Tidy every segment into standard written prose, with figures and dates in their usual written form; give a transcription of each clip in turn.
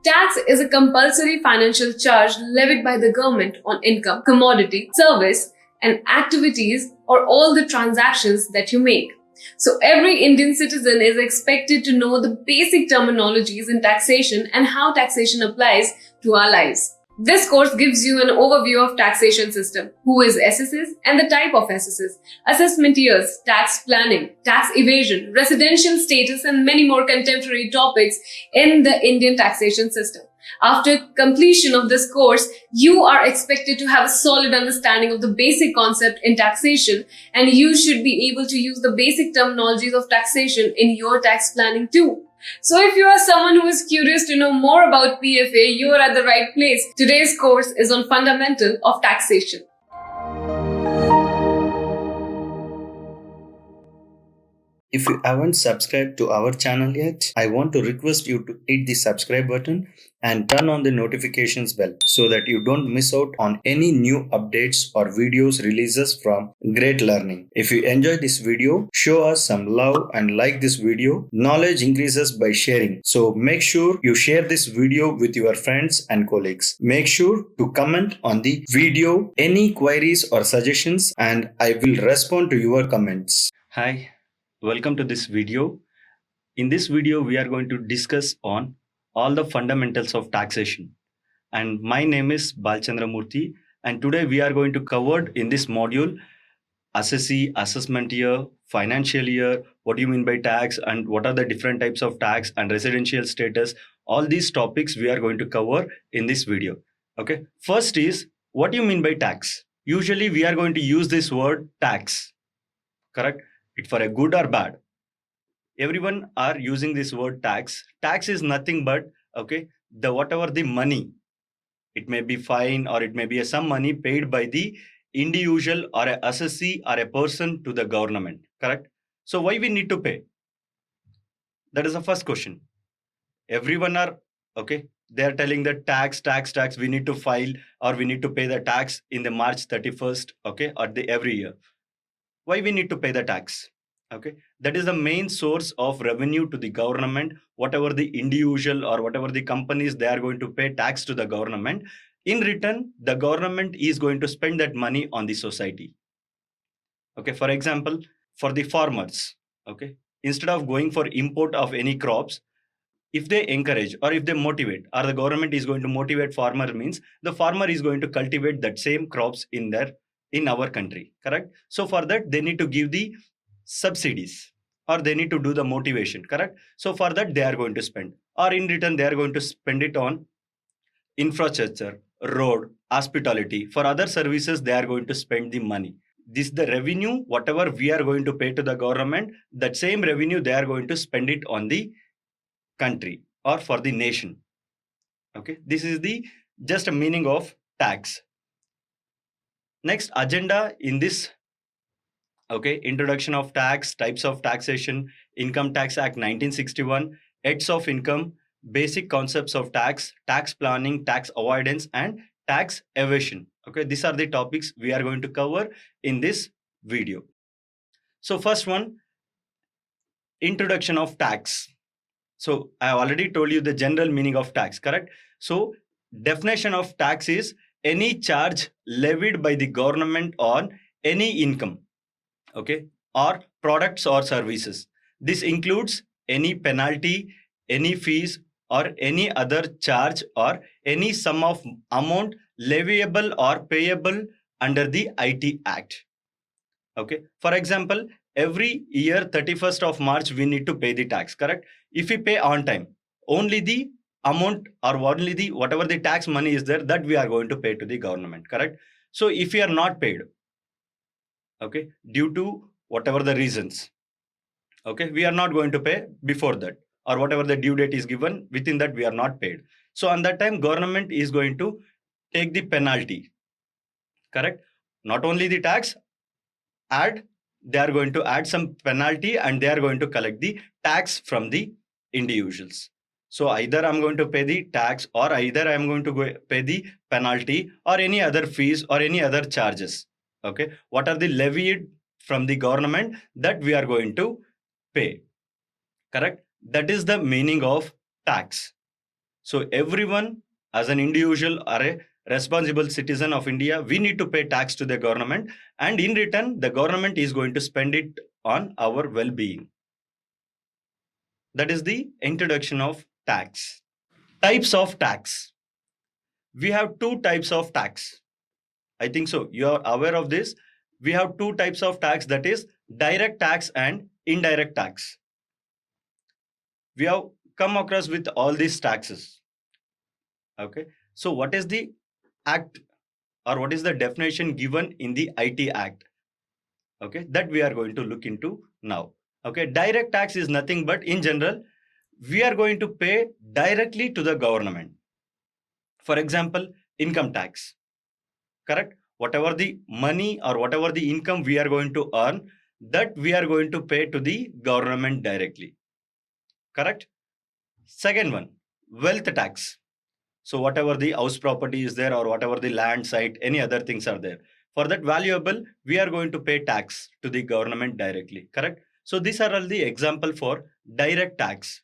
Tax is a compulsory financial charge levied by the government on income, commodity, service, and activities or all the transactions that you make. So every Indian citizen is expected to know the basic terminologies in taxation and how taxation applies to our lives. This course gives you an overview of taxation system, who is SSS and the type of SSS, assessment years, tax planning, tax evasion, residential status and many more contemporary topics in the Indian taxation system. After completion of this course, you are expected to have a solid understanding of the basic concept in taxation, and you should be able to use the basic terminologies of taxation in your tax planning too. So if you are someone who is curious to know more about PFA, you are at the right place. Today's course is on fundamental of taxation. If you haven't subscribed to our channel yet, I want to request you to hit the subscribe button and turn on the notifications bell so that you don't miss out on any new updates or videos releases from Great Learning. If you enjoyed this video, show us some love and like this video. Knowledge increases by sharing. So make sure you share this video with your friends and colleagues. Make sure to comment on the video any queries or suggestions, and I will respond to your comments. Hi. Welcome to this video. In this video, we are going to discuss on all the fundamentals of taxation. And my name is Balchandra Murthy. And today we are going to cover in this module assessee, assessment year, financial year, what do you mean by tax, and what are the different types of tax and residential status. All these topics we are going to cover in this video. Okay. First is, what do you mean by tax? Usually we are going to use this word tax. Correct? It for a good or bad. Everyone are using this word tax. Tax is nothing but the whatever the money. It may be fine or it may be some money paid by the individual or a assessee or a person to the government. Correct? So why we need to pay? That is the first question. Everyone are they are telling that tax we need to file or we need to pay the tax in the March 31st, or the every year. Why we need to pay the tax? That is the main source of revenue to the government. Whatever the individual or whatever the companies, they are going to pay tax to the government. In return, the government is going to spend that money on the society. For example, for the farmers, instead of going for import of any crops, if they encourage or if they motivate, or the government is going to motivate farmer, means the farmer is going to cultivate that same crops in our country. Correct? So for that, they need to give the subsidies or they need to do the motivation. Correct? So for that, they are going to spend, or in return, they are going to spend it on infrastructure, road, hospitality. For other services, they are going to spend the money. This the revenue, whatever we are going to pay to the government, that same revenue, they are going to spend it on the country or for the nation. This is the just a meaning of tax. Next agenda in this introduction of tax, types of taxation, Income Tax Act 1961, heads of income, basic concepts of tax, tax planning, tax avoidance, and tax evasion. These are the topics we are going to cover in this video. So first one, introduction of tax. So I already told you the general meaning of tax, correct? So definition of tax is any charge levied by the government on any income, or products or services. This includes any penalty, any fees, or any other charge or any sum of amount leviable or payable under the IT Act. For example, every year 31st of March we need to pay the tax, correct? If we pay on time, only the amount or only the whatever the tax money is there, that we are going to pay to the government, correct? So if we are not paid, due to whatever the reasons, we are not going to pay before that, or whatever the due date is given, within that we are not paid. So on that time, government is going to take the penalty, correct? Not only the tax, they are going to add some penalty and they are going to collect the tax from the individuals. So either I'm going to pay the tax or either I'm going to pay the penalty or any other fees or any other charges. What are the levied from the government that we are going to pay? Correct? That is the meaning of tax. So everyone as an individual or a responsible citizen of India, we need to pay tax to the government, and in return, the government is going to spend it on our well-being. That is the introduction of tax. Types of tax. We have two types of tax. I think so. You are aware of this. We have two types of tax, that is direct tax and indirect tax. We have come across with all these taxes. Okay. So what is the act, or what is the definition given in the IT Act? Okay. That we are going to look into now. Okay. Direct tax is nothing but, in general, we are going to pay directly to the government. For example, income tax. Correct? Whatever the money or whatever the income we are going to earn, that we are going to pay to the government directly. Correct? Second one, wealth tax. So whatever the house property is there, or whatever the land site, any other things are there, for that valuable, we are going to pay tax to the government directly. Correct? So these are all the example for direct tax.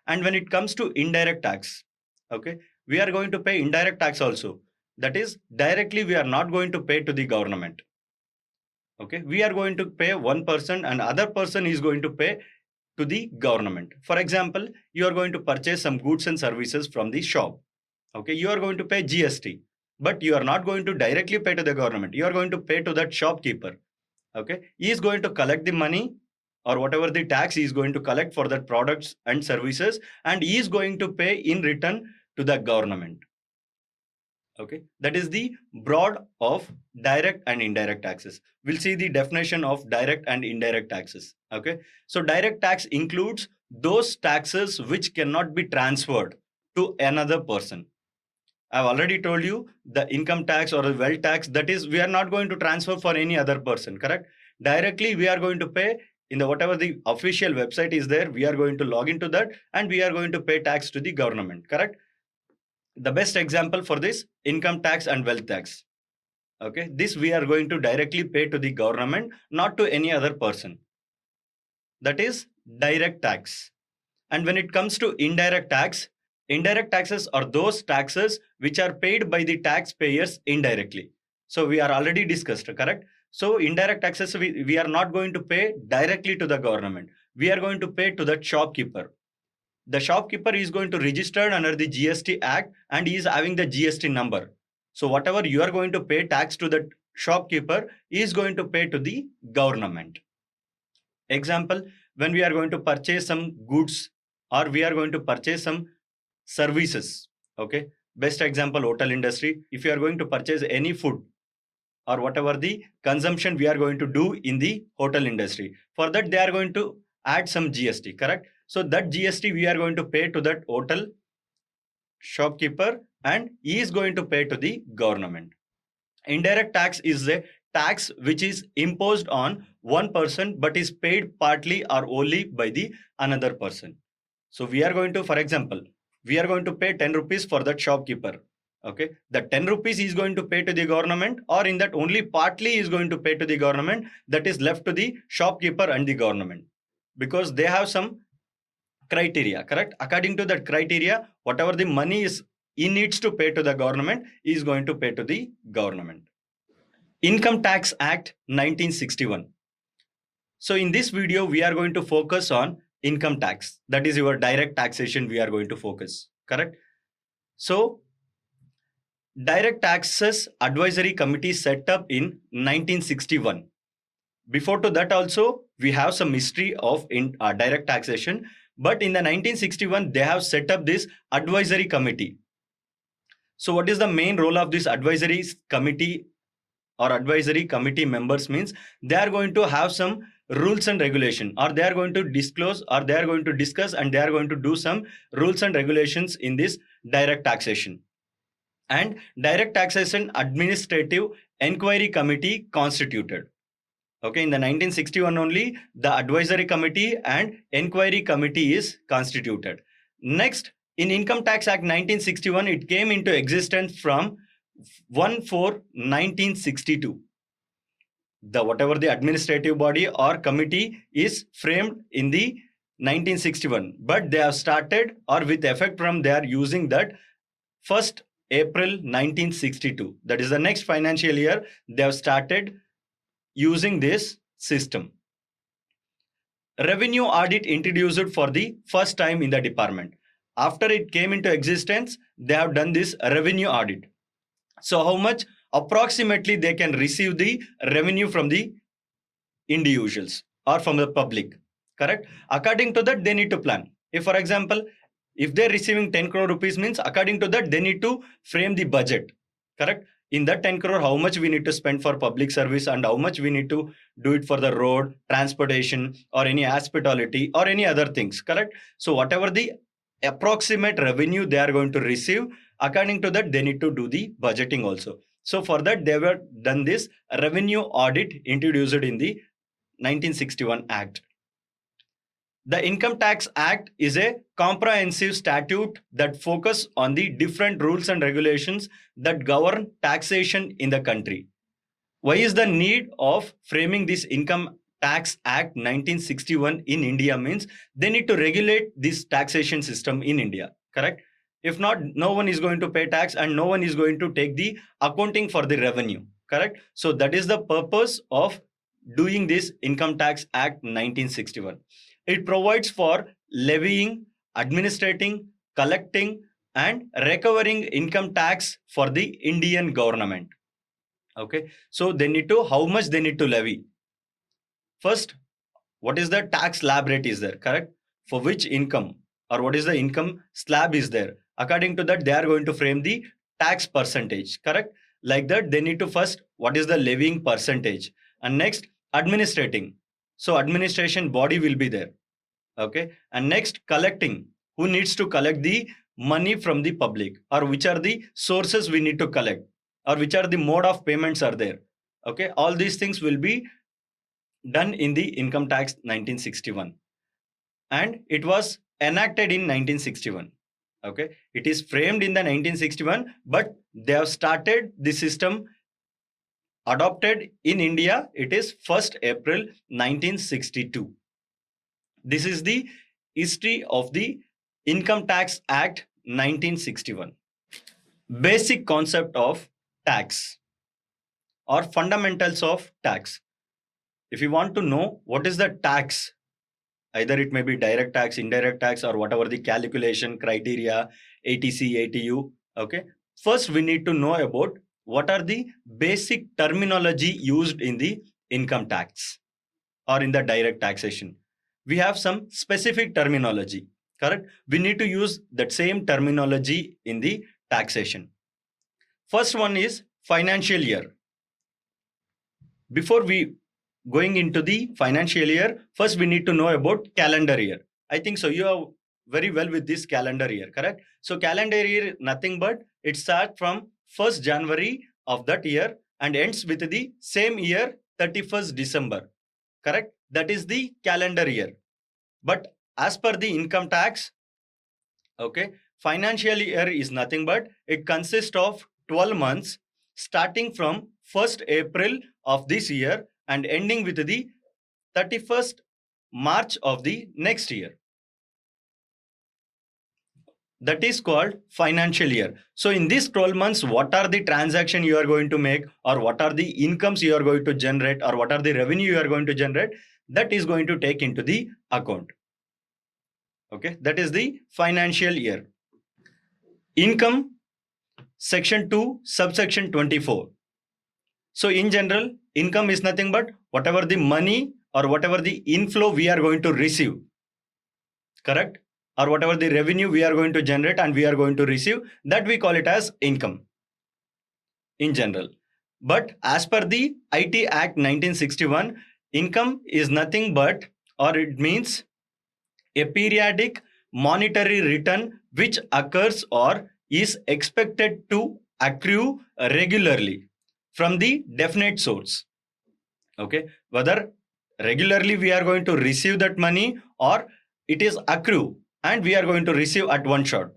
And when it comes to indirect tax, okay, we are going to pay indirect tax also. That is, directly we are not going to pay to the government. Okay, we are going to pay one person, and other person is going to pay to the government. For example, you are going to purchase some goods and services from the shop. Okay, you are going to pay GST, but you are not going to directly pay to the government. You are going to pay to that shopkeeper. Okay, he is going to collect the money, or whatever the tax he is going to collect for that products and services, and he is going to pay in return to the government. Okay, that is the broad of direct and indirect taxes. We'll see the definition of direct and indirect taxes. Okay, so direct tax includes those taxes which cannot be transferred to another person. I've already told you the income tax or the wealth tax, that is, we are not going to transfer for any other person. Correct? Directly we are going to pay in the whatever the official website is there, we are going to log into that, and we are going to pay tax to the government. Correct? The best example for this, income tax and wealth tax. Okay, this we are going to directly pay to the government, not to any other person. That is direct tax. And when it comes to indirect tax, indirect taxes are those taxes which are paid by the taxpayers indirectly. So we are already discussed, correct? So indirect taxes, we are not going to pay directly to the government. We are going to pay to the shopkeeper. The shopkeeper is going to register under the GST Act, and he is having the GST number. So whatever you are going to pay tax to the shopkeeper, he is going to pay to the government. Example, when we are going to purchase some goods, or we are going to purchase some services. Okay, best example, hotel industry. If you are going to purchase any food, or whatever the consumption we are going to do in the hotel industry, for that they are going to add some GST. Correct? So that GST we are going to pay to that hotel shopkeeper, and he is going to pay to the government. Indirect tax is a tax which is imposed on one person but is paid partly or only by the another person. So we are going to, for example, we are going to pay 10 rupees for that shopkeeper. Okay, the 10 rupees is going to pay to the government, or in that only partly is going to pay to the government, that is left to the shopkeeper and the government, because they have some criteria. Correct? According to that criteria, whatever the money is he needs to pay to the government, he is going to pay to the government. Income Tax Act 1961. So in this video, we are going to focus on income tax. That is your direct taxation we are going to focus. Correct? So Direct Taxes Advisory Committee set up in 1961. Before to that also, we have some history of direct taxation. But in the 1961, they have set up this advisory committee. So what is the main role of this advisory committee or advisory committee members? Means they are going to have some rules and regulation, or they are going to disclose, or they are going to discuss, and they are going to do some rules and regulations in this direct taxation. And direct taxation administrative inquiry committee constituted. Okay, in the 1961 only, the advisory committee and inquiry committee is constituted. Next, in Income Tax Act 1961, it came into existence from 1/4/1962. The whatever the administrative body or committee is framed in the 1961, but they have started, or with effect from they are using that 1st April 1962. That is the next financial year they have started using this system. Revenue audit introduced for the first time in the department. After it came into existence, they have done this revenue audit. So how much approximately they can receive the revenue from the individuals or from the public, correct? According to that, they need to plan. If, for example, if they're receiving 10 crore rupees, means according to that, they need to frame the budget, correct? In that 10 crore, how much we need to spend for public service and how much we need to do it for the road, transportation, or any hospitality or any other things, correct? So whatever the approximate revenue they are going to receive, according to that, they need to do the budgeting also. So for that, they were done this revenue audit introduced in the 1961 Act. The Income Tax Act is a comprehensive statute that focuses on the different rules and regulations that govern taxation in the country. Why is the need of framing this Income Tax Act 1961 in India? Means they need to regulate this taxation system in India, correct? If not, no one is going to pay tax and no one is going to take the accounting for the revenue, correct? So that is the purpose of doing this Income Tax Act 1961. It provides for levying, administrating, collecting, and recovering income tax for the Indian government. Okay, so they need to, how much they need to levy. First, what is the tax slab rate is there, correct? For which income, or what is the income slab is there. According to that, they are going to frame the tax percentage, correct? Like that, they need to first, what is the levying percentage? And next, administrating. So administration body will be there. Okay. And next, collecting. Who needs to collect the money from the public, or which are the sources we need to collect, or which are the mode of payments are there. Okay. All these things will be done in the Income Tax 1961. And it was enacted in 1961. Okay. It is framed in the 1961, but they have started the system adopted in India. It is 1st April 1962. This is the history of the Income Tax Act 1961. Basic concept of tax or fundamentals of tax. If you want to know what is the tax, either it may be direct tax, indirect tax, or whatever the calculation criteria, ATC, ATU. Okay. First, we need to know about what are the basic terminology used in the income tax or in the direct taxation. We have some specific terminology, correct? We need to use that same terminology in the taxation. First one is financial year. Before we going into the financial year, first we need to know about calendar year. I think so you are very well with this calendar year, correct? So calendar year, nothing but it starts from 1st January of that year and ends with the same year, 31st December, correct? That is the calendar year. But as per the income tax, okay, financial year is nothing but it consists of 12 months starting from 1st April of this year and ending with the 31st March of the next year. That is called financial year. So in these 12 months, what are the transactions you are going to make, or what are the incomes you are going to generate, or what are the revenue you are going to generate, that is going to take into the account. Okay, that is the financial year. Income, section 2, subsection 24. So in general, income is nothing but whatever the money or whatever the inflow we are going to receive, correct? Or whatever the revenue we are going to generate and we are going to receive, that we call it as income in general. But as per the IT Act 1961, income is nothing but, or it means a periodic monetary return which occurs or is expected to accrue regularly from the definite source. Okay, whether regularly we are going to receive that money or it is accrue and we are going to receive at one shot.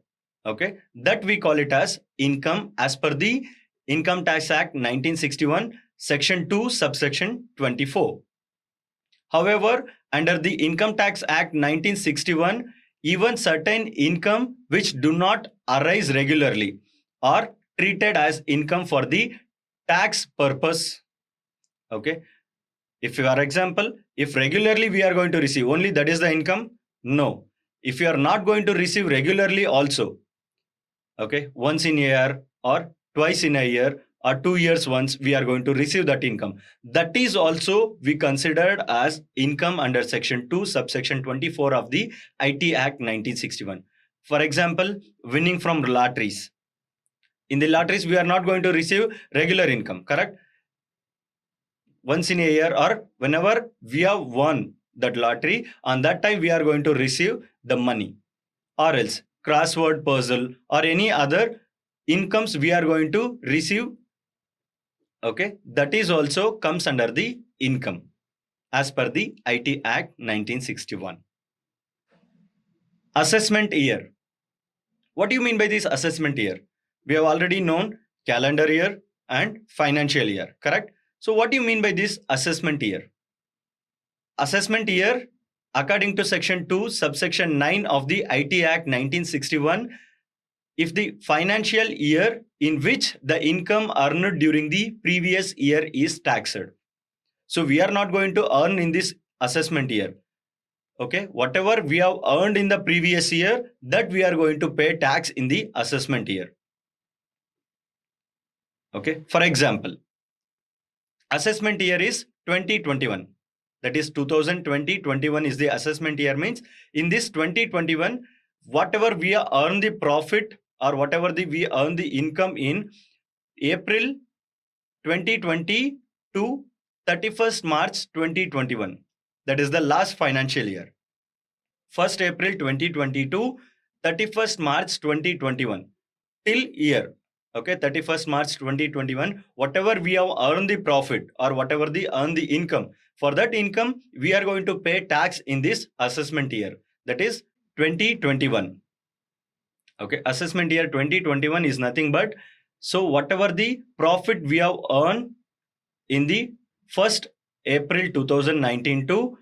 Okay, that we call it as income as per the Income Tax Act 1961, section 2, subsection 24. However, Under the Income Tax Act 1961, even certain income which do not arise regularly are treated as income for the tax purpose. Okay. If for example, if regularly we are going to receive only, that is the income. No. If you are not going to receive regularly also, okay, once in a year or twice in a year or 2 years once we are going to receive that income, that is also we considered as income under section 2 subsection 24 of the IT Act 1961. For example, winning from lotteries. In the lotteries we are not going to receive regular income, correct? Once in a year or whenever we have won that lottery, on that time we are going to receive the money. Or else crossword puzzle or any other incomes we are going to receive, okay, that is also comes under the income as per the IT Act 1961. Assessment year. What do you mean by this assessment year? We have already known calendar year and financial year, correct? So what do you mean by this assessment year? Assessment year, according to section 2 subsection 9 of the IT Act 1961, if the financial year in which the income earned during the previous year is taxed. So we are not going to earn in this assessment year. Okay, whatever we have earned in the previous year, that we are going to pay tax in the assessment year. Okay, for example, assessment year is 2021. That is 2020-21 is the assessment year, means in this 2021, whatever we earn the profit or whatever we earn the income in April 2020 to 31st March 2021. That is the last financial year. 1st April 2022, 31st March 2021 till year. Okay, 31st March 2021, whatever we have earned the profit or whatever the earn the income, for that income we are going to pay tax in this assessment year, that is 2021. Okay, assessment year 2021 is nothing but, so whatever the profit we have earned in the 1st April 2019 to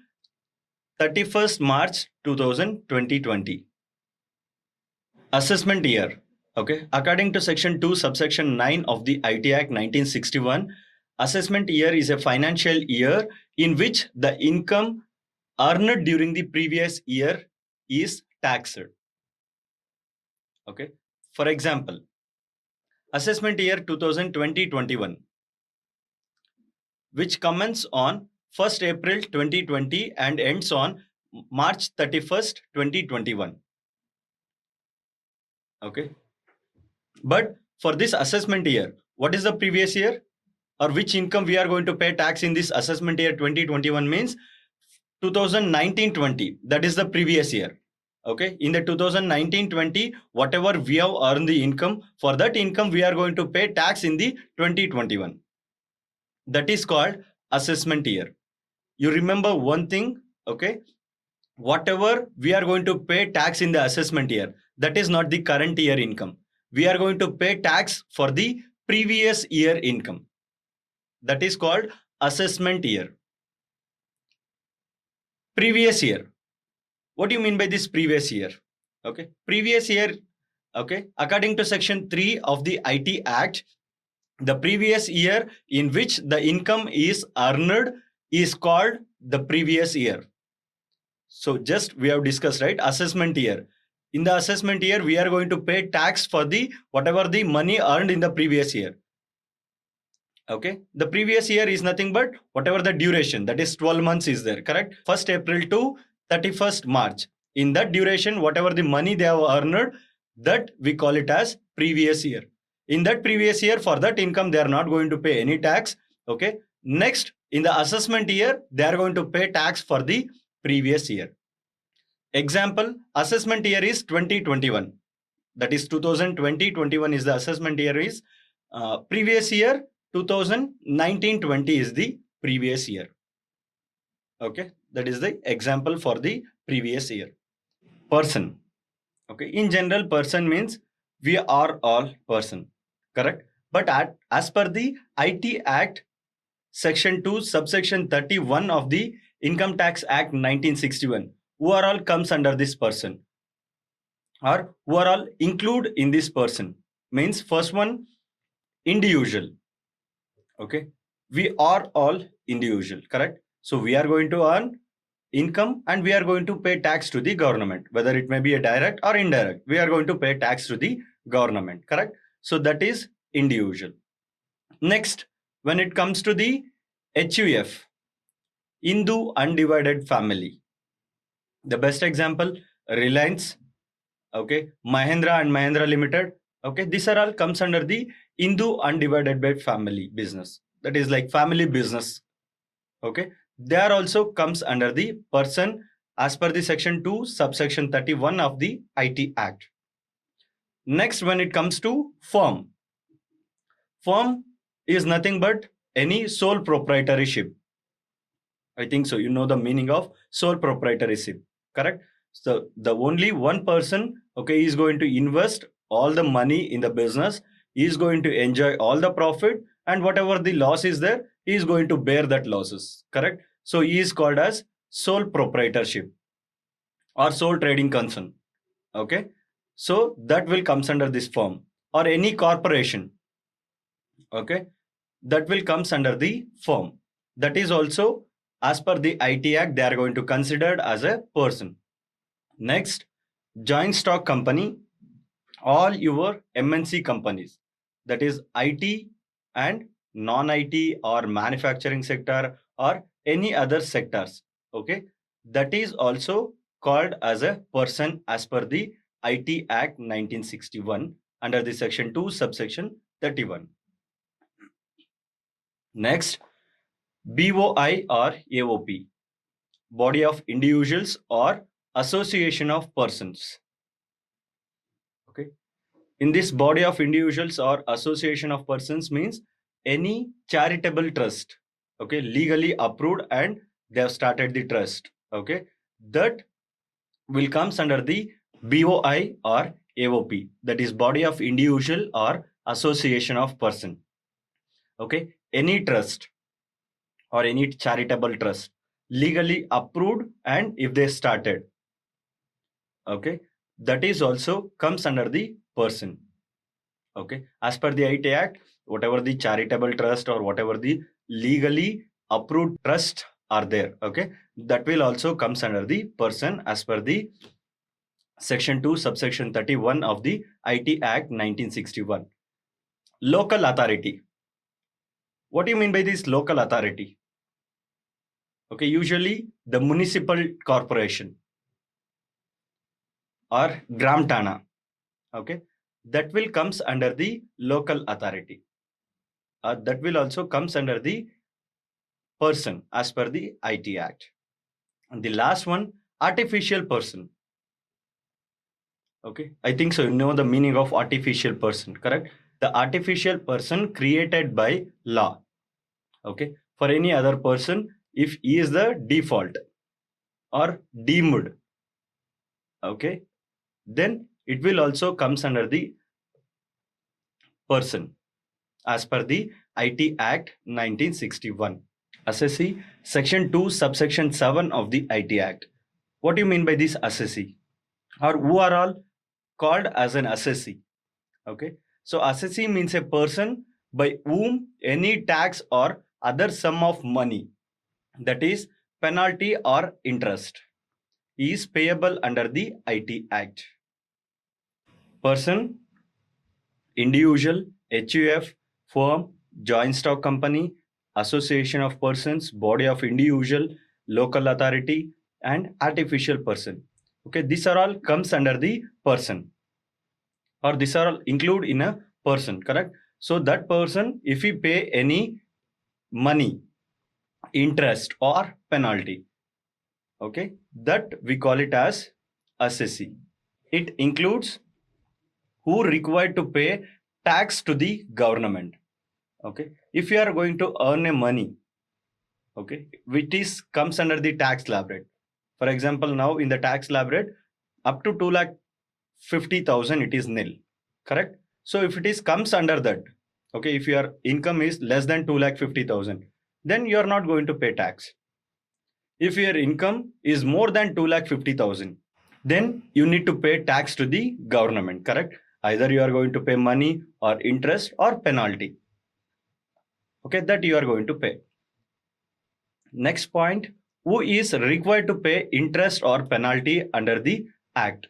31st March 2020. Assessment year. Okay, according to section 2 subsection 9 of the IT Act 1961, assessment year is a financial year in which the income earned during the previous year is taxed. Okay, for example, assessment year 2020-21, which commences on 1st April 2020 and ends on March 31st 2021. Okay, but for this assessment year, what is the previous year or which income we are going to pay tax in this assessment year 2021 means 2019-20, that is the previous year. Okay, in the 2019-20, whatever we have earned the income, for that income we are going to pay tax in the 2021. That is called assessment year. You remember one thing, okay, whatever we are going to pay tax in the assessment year, that is not the current year income. We are going to pay tax for the previous year income. That is called assessment year. Previous year. What do you mean by this previous year? Okay, previous year, okay, according to section 3 of the IT Act, the previous year in which the income is earned is called the previous year. So just we have discussed, right, assessment year. In the assessment year, we are going to pay tax for the whatever the money earned in the previous year. Okay, the previous year is nothing but whatever the duration, that is 12 months is there, correct? 1st April to 31st March. In that duration, whatever the money they have earned, that we call it as previous year. In that previous year, for that income, they are not going to pay any tax. Okay, next, in the assessment year, they are going to pay tax for the previous year. Example, assessment year is 2021. That is 2020-21 is the assessment year is. Previous year 2019-20 is the previous year. Okay, that is the example for the previous year. Person. Okay, in general, person means we are all person, correct? But as per the IT Act section 2 subsection 31 of the Income Tax Act 1961. Who are all comes under this person, or who are all include in this person? Means first one, individual. Okay, we are all individual, correct? So we are going to earn income and we are going to pay tax to the government, whether it may be a direct or indirect. We are going to pay tax to the government, correct? So that is individual. Next, when it comes to the HUF, Hindu Undivided Family, the best example, Reliance, okay, Mahindra and Mahindra Limited, okay, these are all comes under the Hindu Undivided by Family business, that is like family business, okay. They are also comes under the person as per the section 2 subsection 31 of the IT Act. Next, when it comes to firm is nothing but any sole proprietorship. I think so you know the meaning of sole proprietorship, correct? So the only one person, okay, is going to invest all the money in the business, he is going to enjoy all the profit, and whatever the loss is there, he is going to bear that losses, correct? So he is called as sole proprietorship or sole trading concern, okay. So that will comes under this firm, or any corporation, okay, that will comes under the firm. That is also as per the IT Act, they are going to considered as a person. Next, joint stock company, all your MNC companies, that is IT and non-IT or manufacturing sector or any other sectors, okay, that is also called as a person as per the IT Act 1961 under the section 2 subsection 31. Next, BOI or AOP, body of individuals or association of persons, okay. In this body of individuals or association of persons means any charitable trust, okay, legally approved and they have started the trust, okay, that will comes under the BOI or AOP, that is body of individual or association of person, okay. Any trust or any charitable trust legally approved and if they started, okay, that is also comes under the person, okay. As per the IT Act, whatever the charitable trust or whatever the legally approved trust are there, okay, that will also comes under the person as per the section 2 subsection 31 of the IT Act 1961. Local authority, what do you mean by this local authority? Okay, usually the municipal corporation or Gram Tana, okay, that will comes under the local authority. That will also comes under the person as per the IT Act. And the last one, artificial person. Okay, I think so you know the meaning of artificial person, correct? The artificial person created by law, okay, for any other person if he is the default or deemed, okay, then it will also comes under the person as per the IT Act 1961. Assessee, section 2 subsection 7 of the IT Act. What do you mean by this assessee, or who are all called as an assessee? Okay, so assessee means a person by whom any tax or other sum of money, that is penalty or interest, is payable under the IT Act. Person, individual, HUF, firm, joint stock company, association of persons, body of individual, local authority, and artificial person. Okay, these are all comes under the person, or these are all include in a person, correct? So that person, if he pay any money, interest or penalty, okay, that we call it as assessee. It includes who required to pay tax to the government, okay. If you are going to earn a money, okay, which is comes under the tax slab rate, for example, now in the tax slab rate up to 2,50,000 it is nil, correct? So if it is comes under that, okay, if your income is less than 2,50,000, then you are not going to pay tax. If your income is more than 2,50,000, then you need to pay tax to the government, correct? Either you are going to pay money or interest or penalty. Okay, that you are going to pay. Next point, who is required to pay interest or penalty under the act?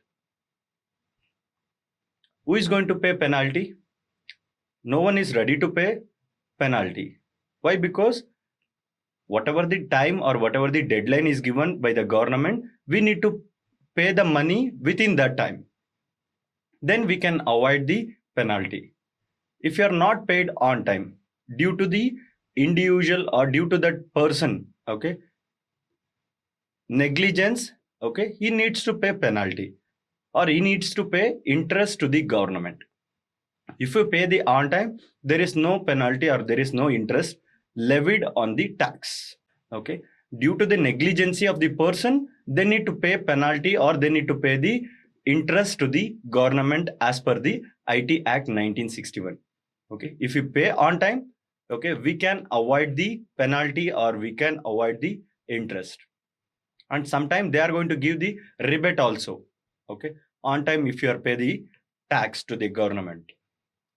Who is going to pay penalty? No one is ready to pay penalty. Why? Because whatever the time or whatever the deadline is given by the government, we need to pay the money within that time. Then we can avoid the penalty. If you are not paid on time due to the individual or due to that person, okay, negligence, okay, he needs to pay penalty or he needs to pay interest to the government. If you pay the on time, there is no penalty or there is no interest levied on the tax. Okay, due to the negligence of the person, they need to pay penalty or they need to pay the interest to the government as per the IT Act 1961. Okay, if you pay on time, okay, we can avoid the penalty or we can avoid the interest. And sometimes they are going to give the rebate also. Okay, on time if you are pay the tax to the government.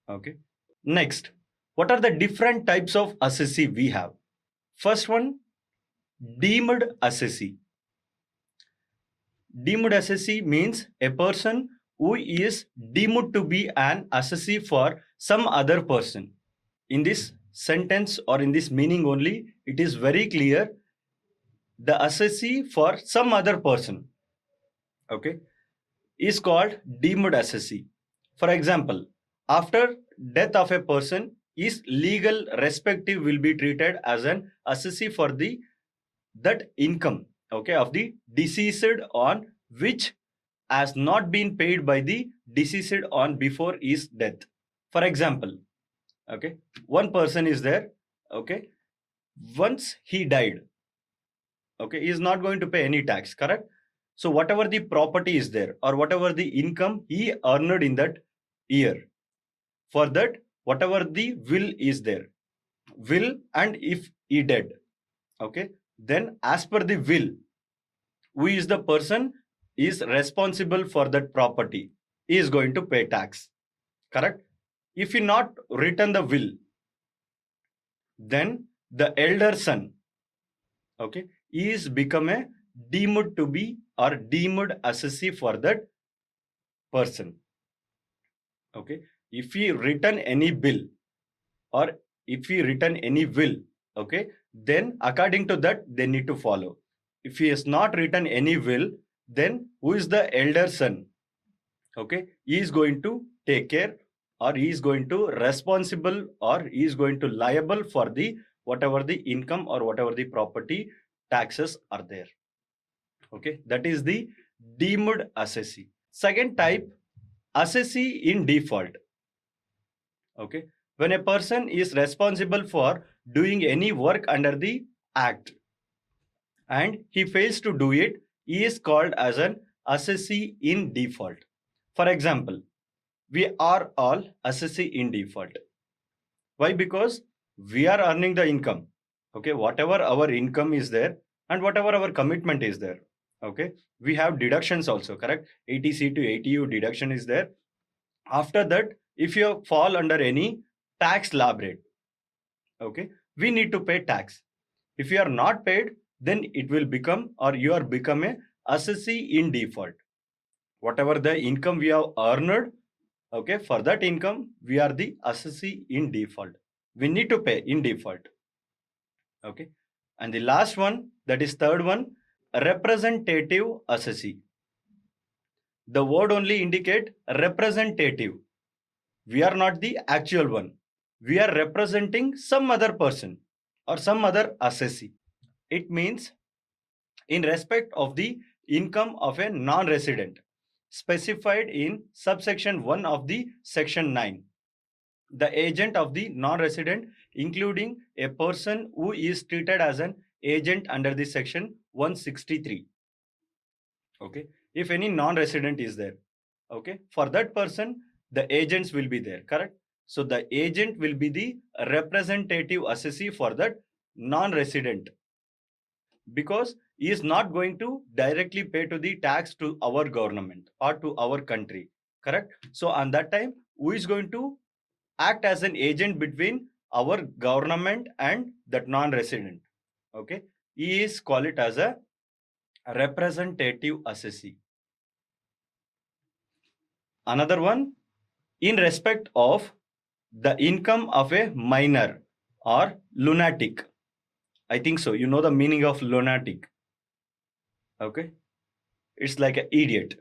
Okay, next, what are the different types of assessee we have? First one, deemed assessee. Deemed assessee means a person who is deemed to be an assessee for some other person. In this sentence or in this meaning only, it is very clear, the assessee for some other person, okay, is called deemed assessee. For example, after death of a person, his legal respective will be treated as an assessee for the that income, okay, of the deceased on which has not been paid by the deceased on before his death. For example, okay, one person is there, okay, once he died, okay, he is not going to pay any tax, correct? So whatever the property is there or whatever the income he earned in that year, for that whatever the will is there, will, and if he dead, okay, then as per the will, who is the person is responsible for that property, he is going to pay tax, correct? If he not written the will, then the elder son, okay, he is become a deemed to be or deemed assessee for that person. Okay, if he written any bill or if he written any will, okay, then according to that they need to follow. If he has not written any will, then who is the elder son, okay, he is going to take care or he is going to responsible or he is going to liable for the whatever the income or whatever the property taxes are there. Okay, that is the deemed assessee. Second type, assessee in default. Okay, when a person is responsible for doing any work under the act and he fails to do it, he is called as an assessee in default. For example, we are all assessee in default. Why? Because we are earning the income, okay, whatever our income is there and whatever our commitment is there, okay, we have deductions also, correct? ATC to ATU deduction is there. After that, if you fall under any tax slab rate, okay, we need to pay tax. If you are not paid, then it will become or you are become a assessee in default. Whatever the income we have earned, okay, for that income we are the assessee in default, we need to pay in default. Okay, and the last one, that is third one, representative assessee. The word only indicate representative, we are not the actual one, we are representing some other person or some other assessee. It means in respect of the income of a non-resident specified in subsection 1 of the section 9, the agent of the non-resident, including a person who is treated as an agent under the section 163. Okay, if any non-resident is there, okay, for that person the agents will be there, correct? So the agent will be the representative assessee for that non-resident, because is not going to directly pay to the tax to our government or to our country, correct? So on that time, who is going to act as an agent between our government and that non-resident? Okay, he is call it as a representative assessee. Another one, in respect of the income of a minor or lunatic. I think so. You know the meaning of lunatic. Okay. It's like an idiot.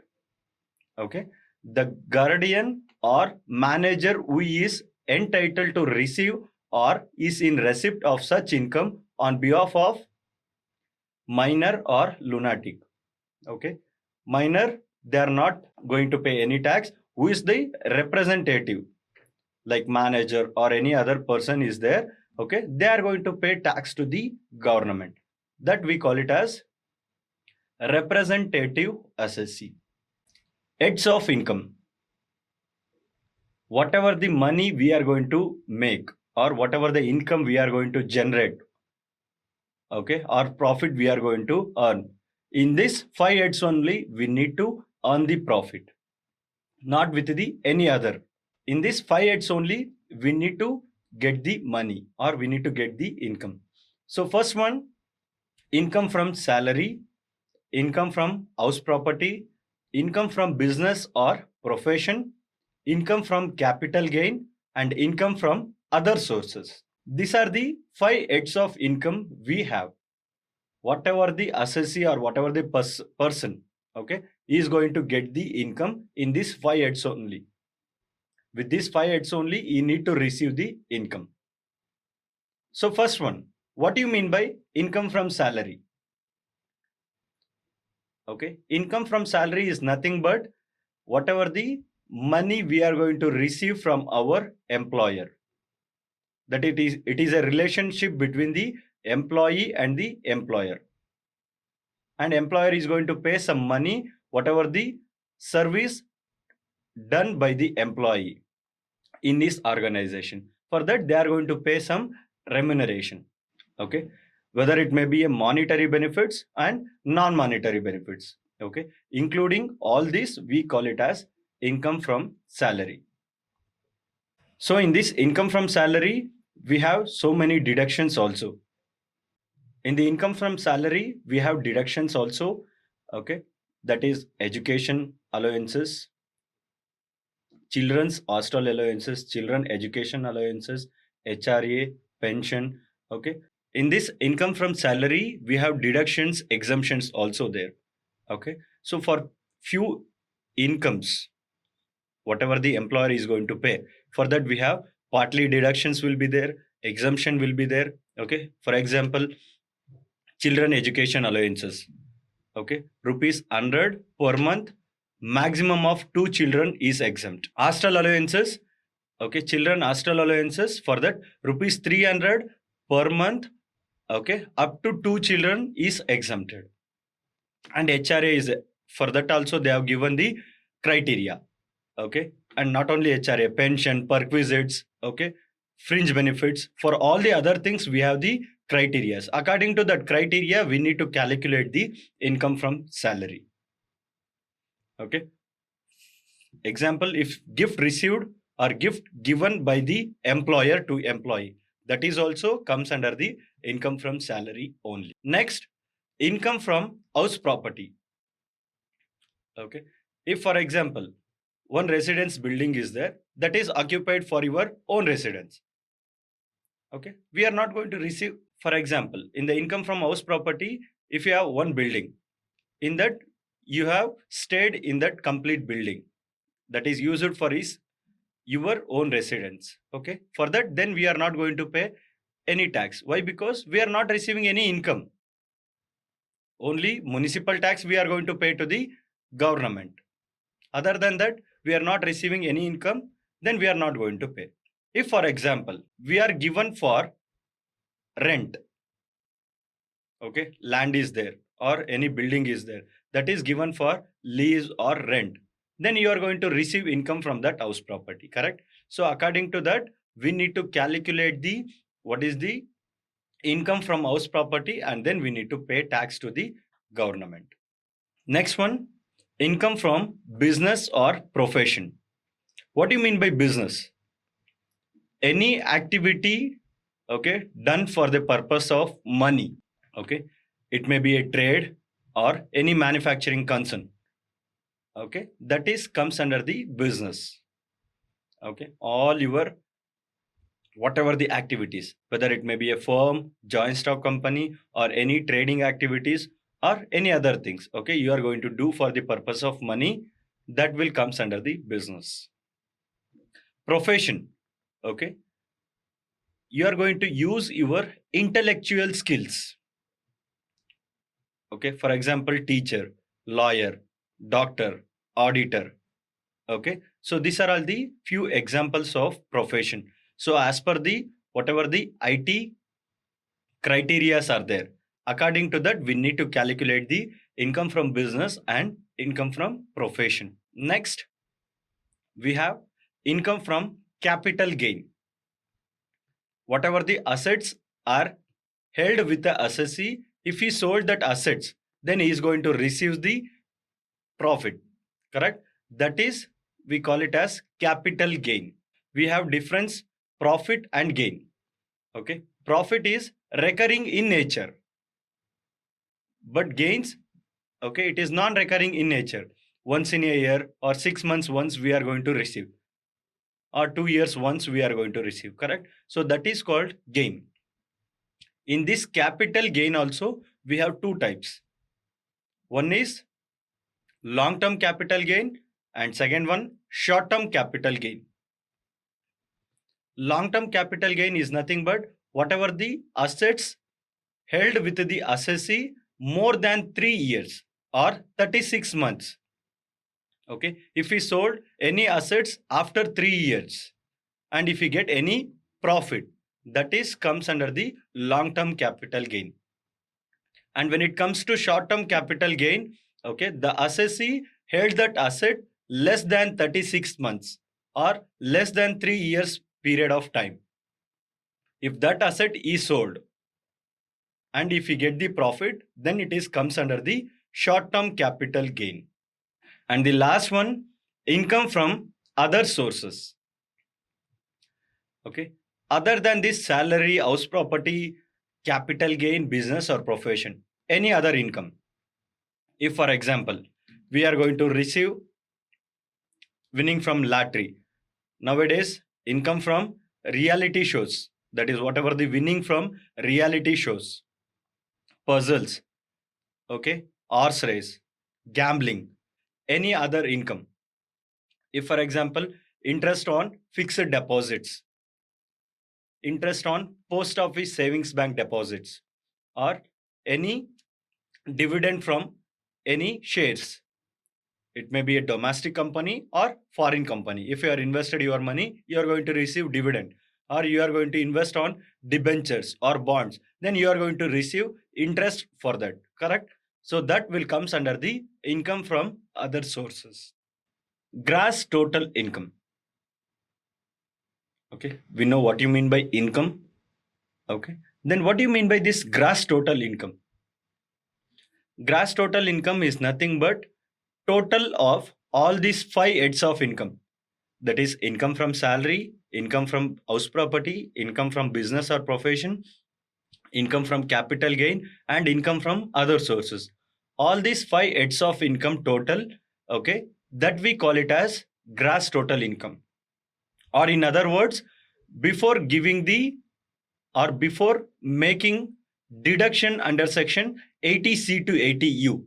Okay. The guardian or manager who is entitled to receive or is in receipt of such income on behalf of minor or lunatic. Okay. Minor, they are not going to pay any tax. Who is the representative? Like manager or any other person is there, okay, they are going to pay tax to the government. That we call it as representative assessee. Heads of income, whatever the money we are going to make or whatever the income we are going to generate, okay, or profit we are going to earn, in this 5 heads only we need to earn the profit, not with the any other. In this 5 heads only we need to get the money or we need to get the income. So first one, income from salary, income from house property, income from business or profession, income from capital gain, and income from other sources. These are the 5 heads of income we have. Whatever the assessee or whatever the person, okay, is going to get the income in these 5 heads only. With these 5 heads only, you need to receive the income. So first one, what do you mean by income from salary? Okay, income from salary is nothing but whatever the money we are going to receive from our employer. That it is a relationship between the employee and the employer. And employer is going to pay some money, whatever the service done by the employee in this organization. For that, they are going to pay some remuneration. Okay, whether it may be a monetary benefits and non-monetary benefits. Okay, including all this, we call it as income from salary. So in this income from salary, we have so many deductions also. In the income from salary, we have deductions also. Okay, that is education allowances, children's hostel allowances, children education allowances, HRA, pension. Okay, in this income from salary, we have deductions, exemptions also there. Okay, so for few incomes, whatever the employer is going to pay, for that we have partly deductions will be there, exemption will be there. Okay, for example, children education allowances, okay, rupees 100 per month, maximum of 2 children is exempt. Hostel allowances, okay, children hostel allowances, for that rupees 300 per month, okay, up to 2 children is exempted. And HRA is, for that also they have given the criteria. Okay, and not only HRA, pension, perquisites, okay, fringe benefits, for all the other things we have the criteria. According to that criteria, we need to calculate the income from salary. Okay, example, if gift received or gift given by the employer to employee, that is also comes under the income from salary only. Next, income from house property. Okay, if for example one residence building is there that is occupied for your own residence, okay, we are not going to receive. For example, in the income from house property, if you have one building, in that you have stayed in that complete building that is used for is your own residence. Okay, for that then we are not going to pay any tax. Why? Because we are not receiving any income. Only municipal tax we are going to pay to the government. Other than that, we are not receiving any income, then we are not going to pay. If for example we are given for rent, okay, land is there or any building is there that is given for lease or rent, then you are going to receive income from that house property, correct? So according to that, we need to calculate the what is the income from house property, and then we need to pay tax to the government. Next one, income from business or profession. What do you mean by business? Any activity, okay, done for the purpose of money. Okay, it may be a trade or any manufacturing concern. Okay, that is comes under the business. Okay, all your whatever the activities, whether it may be a firm, joint stock company, or any trading activities, or any other things, okay, you are going to do for the purpose of money, that will comes under the business. Profession, okay, you are going to use your intellectual skills. Okay, for example, teacher, lawyer, doctor, auditor. Okay, so these are all the few examples of profession. So as per the whatever the IT criterias are there, according to that we need to calculate the income from business and income from profession. Next, we have income from capital gain. Whatever the assets are held with the assessee, if he sold that assets, then he is going to receive the profit, correct? That is, we call it as capital gain. We have difference profit and gain. Okay, profit is recurring in nature, but gains, okay, it is non-recurring in nature. Once in a year or 6 months once we are going to receive, or 2 years once we are going to receive, correct? So that is called gain. In this capital gain also we have two types. One is long term capital gain and second one short term capital gain. Long term capital gain is nothing but whatever the assets held with the assessee more than 3 years or 36 months. Okay, if he sold any assets after 3 years and if he get any profit, that is comes under the long term capital gain. And when it comes to short term capital gain, okay, the assessee held that asset less than 36 months or less than 3 years period of time. If that asset is sold and if you get the profit, then it is comes under the short term capital gain. And the last one, income from other sources. Okay, other than this salary, house property, capital gain, business or profession, any other income. If for example we are going to receive winning from lottery, nowadays income from reality shows, that is whatever the winning from reality shows, puzzles, okay, horse race, gambling, any other income. If for example interest on fixed deposits, interest on post office savings bank deposits, or any dividend from any shares, it may be a domestic company or foreign company. If you are invested your money, you are going to receive dividend, or you are going to invest on debentures or bonds, then you are going to receive interest for that, correct? So that will comes under the income from other sources. Gross total income. Okay, we know what you mean by income. Okay, then what do you mean by this gross total income? Gross total income is nothing but total of all these 5 heads of income. That is income from salary, income from house property, income from business or profession, income from capital gain, and income from other sources. All these 5 heads of income total, okay, that we call it as gross total income. Or in other words, before giving the or before making deduction under section 80C to 80U,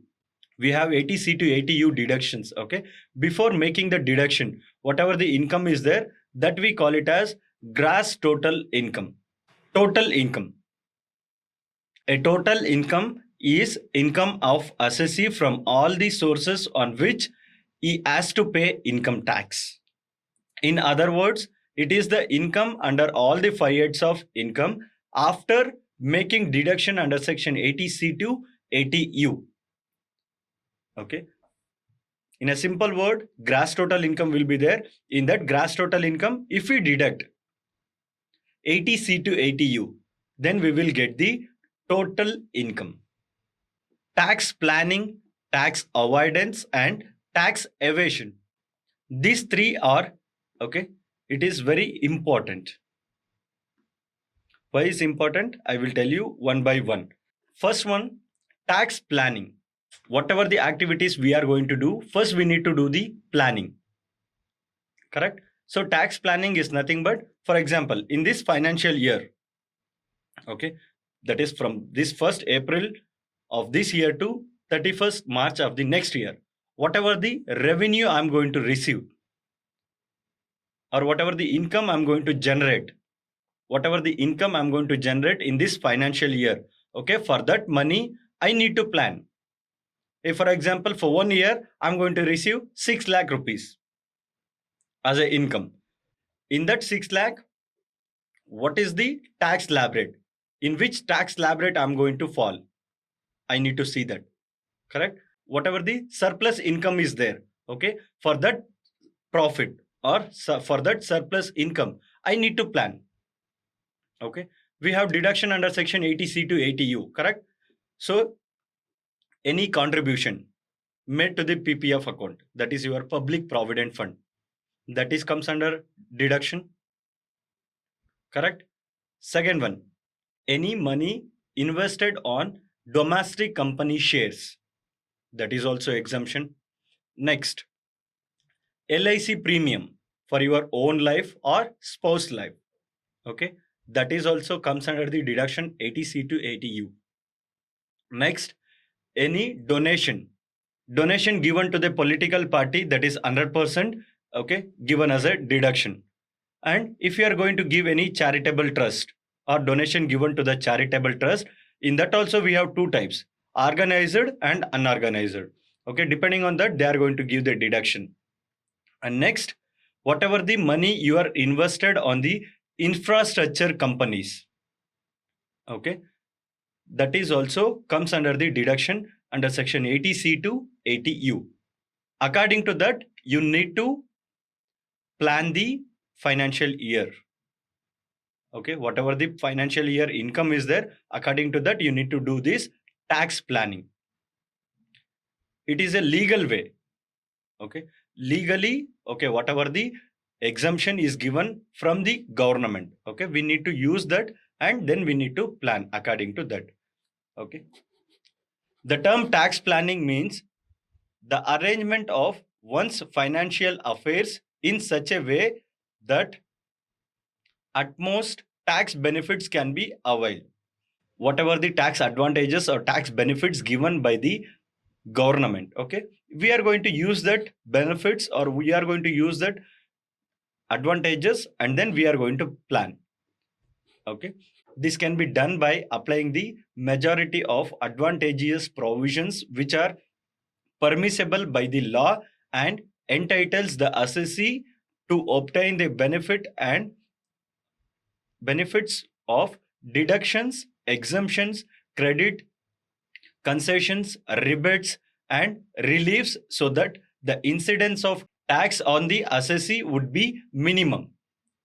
we have 80C to 80U deductions. Okay, before making the deduction, whatever the income is there, that we call it as gross total income. Total income. A total income is income of assessee from all the sources on which he has to pay income tax. In other words, it is the income under all the 5 heads of income after making deduction under section 80C to 80U. Okay. In a simple word, gross total income will be there. In that gross total income, if we deduct 80C to 80U, then we will get the total income. tax planning, tax avoidance, and tax evasion. These three are, okay, it is very important. Why is important? I will tell you one by one. First one, tax planning. Whatever the activities we are going to do, first we need to do the planning. Correct? So tax planning is nothing but, for example, in this financial year, okay, that is from this 1st April of this year to 31st March of the next year, whatever the revenue I'm going to receive, or whatever the income I'm going to generate, in this financial year, okay, for that money I need to plan. If, for example, for 1 year I'm going to receive 6 lakh rupees as a income, in that 6 lakh, what is the tax slab rate? In which tax slab rate I'm going to fall? I need to see that. Correct? Whatever the surplus income is there, okay, for that profit or for that surplus income, I need to plan. Okay, we have deduction under section 80C to 80U, correct? So any contribution made to the PPF account, that is your public provident fund, that is comes under deduction. Correct? Second one, any money invested on domestic company shares, that is also exemption. Next, LIC premium for your own life or spouse life, okay, that is also comes under the deduction 80C to 80U. Next, any donation given to the political party, that is 100%, okay, given as a deduction. And if you are going to give any charitable trust or donation given to the charitable trust, in that also we have two types, organized and unorganized. Okay, depending on that, they are going to give the deduction. And next, whatever the money you are invested on the infrastructure companies, okay, that is also comes under the deduction under section 80C to 80U. According to that, you need to plan the financial year. Okay, whatever the financial year income is there, according to that, you need to do this tax planning. It is a legal way. Okay, legally, okay, whatever the exemption is given from the government, okay, we need to use that and then we need to plan according to that. Okay, the term tax planning means the arrangement of one's financial affairs in such a way that utmost tax benefits can be availed. Whatever the tax advantages or tax benefits given by the government, okay, we are going to use that benefits or we are going to use that advantages and then we are going to plan. Okay, this can be done by applying the majority of advantageous provisions which are permissible by the law and entitles the assessee to obtain the benefit and benefits of deductions, exemptions, credit, concessions, rebates, and reliefs so that the incidence of tax on the assessee would be minimum.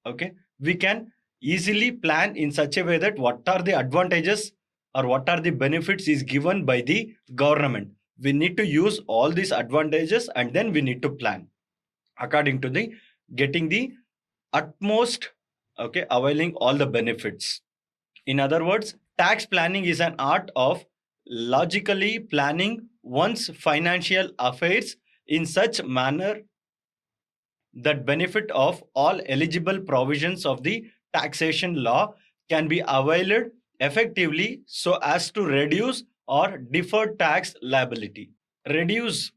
Okay, we can easily plan in such a way that what are the advantages or what are the benefits is given by the government. We need to use all these advantages and then we need to plan according to the getting the utmost, okay, availing all the benefits. In other words, tax planning is an art of logically planning one's financial affairs in such manner that benefit of all eligible provisions of the taxation law can be availed effectively so as to reduce or defer tax liability. Reduce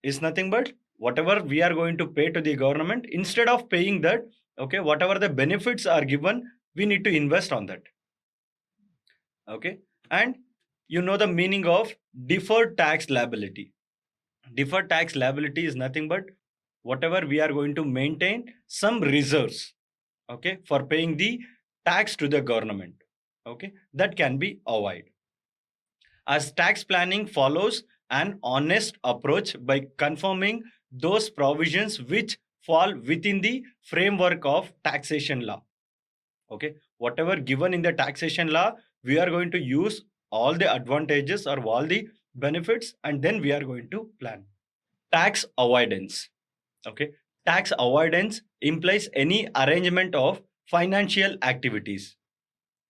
is nothing but whatever we are going to pay to the government, instead of paying that, okay, whatever the benefits are given, we need to invest on that. Okay, and you know the meaning of deferred tax liability. Deferred tax liability is nothing but whatever we are going to maintain some reserves, okay, for paying the tax to the government, okay, that can be avoided. As tax planning follows an honest approach by confirming those provisions which fall within the framework of taxation law. Okay, whatever given in the taxation law, we are going to use all the advantages or all the benefits, and then we are going to plan. Tax avoidance. Okay. Tax avoidance implies any arrangement of financial activities,